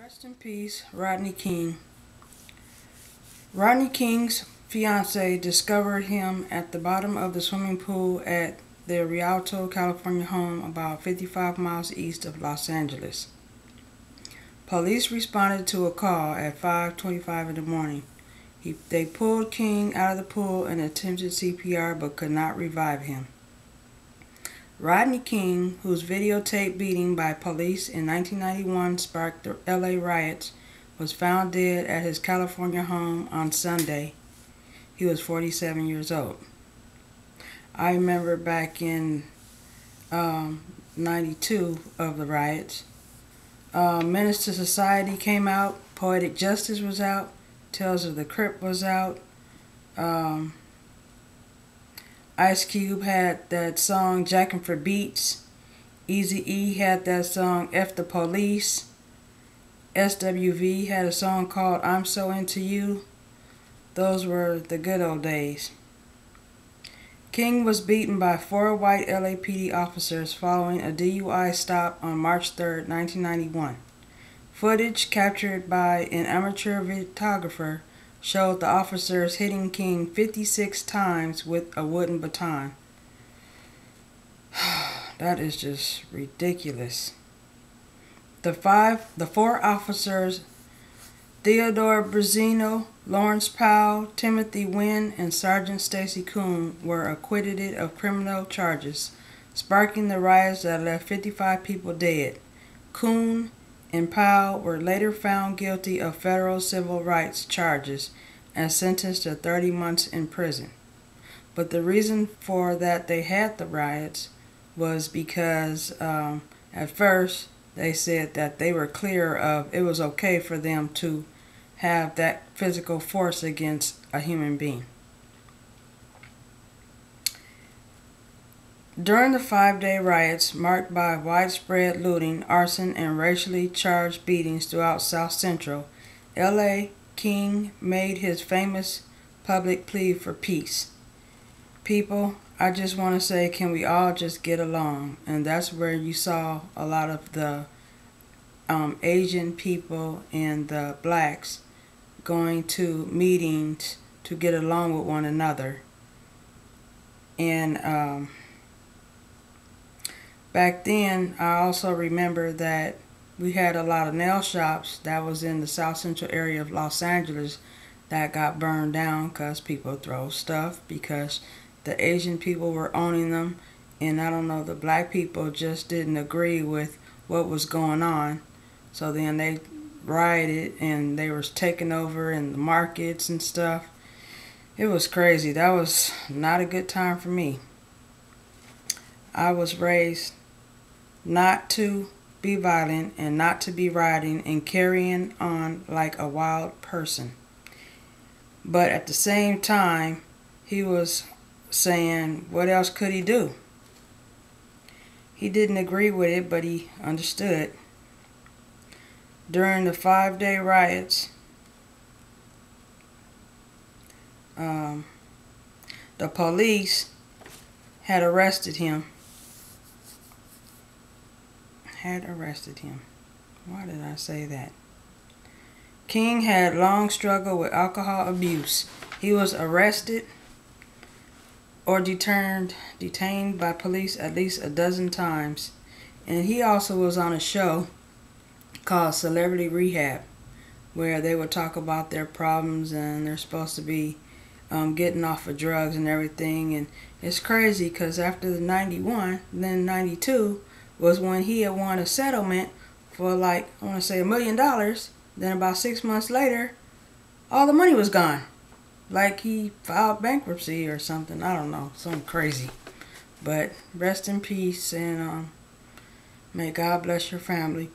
Rest in peace, Rodney King. Rodney King's fiancee discovered him at the bottom of the swimming pool at their Rialto, California home about 55 miles east of Los Angeles. Police responded to a call at 5:25 in the morning. They pulled King out of the pool and attempted CPR but could not revive him. Rodney King, whose videotaped beating by police in 1991 sparked the LA riots, was found dead at his California home on Sunday. He was 47 years old. I remember back in 92 of the riots. Menace to Society came out. Poetic Justice was out. Tales of the Crypt was out. Ice Cube had that song Jackin' for Beats. Eazy-E had that song F the Police. SWV had a song called I'm So Into You. Those were the good old days. King was beaten by 4 white LAPD officers following a DUI stop on March 3, 1991. Footage captured by an amateur videographer showed the officers hitting King 56 times with a wooden baton. That is just ridiculous. The 4 officers, Theodore Briseno, Laurence Powell, Timothy Wind and Sgt. Stacey Koon were acquitted of criminal charges, sparking the riots that left 55 people dead. Koon and Powell were later found guilty of federal civil rights charges and sentenced to 30 months in prison. But the reason for that they had the riots was because at first they said that they were clear of it was okay for them to have that physical force against a human being. During the 5-day riots, marked by widespread looting, arson, and racially charged beatings throughout South Central LA, King made his famous public plea for peace. People, I just want to say, can we all just get along? And that's where you saw a lot of the Asian people and the blacks going to meetings to get along with one another. And back then, I also remember that we had a lot of nail shops that was in the South Central area of Los Angeles that got burned down because people throw stuff because the Asian people were owning them. And I don't know, the black people just didn't agree with what was going on. So then they rioted and they were taking over in the markets and stuff. It was crazy. That was not a good time for me. I was raised not to be violent and not to be rioting and carrying on like a wild person. But at the same time, he was saying, what else could he do? He didn't agree with it, but he understood. During the 5-day riots, the police had arrested him. Why did I say that? King had long struggled with alcohol abuse. He was arrested or detained by police at least a dozen times. And he also was on a show called Celebrity Rehab, where they would talk about their problems and they're supposed to be getting off of drugs and everything. And it's crazy because after the 91, then 92 was when he had won a settlement for like, I want to say $1 million. Then about 6 months later, all the money was gone. Like he filed bankruptcy or something. I don't know, something crazy. But rest in peace and may God bless your family.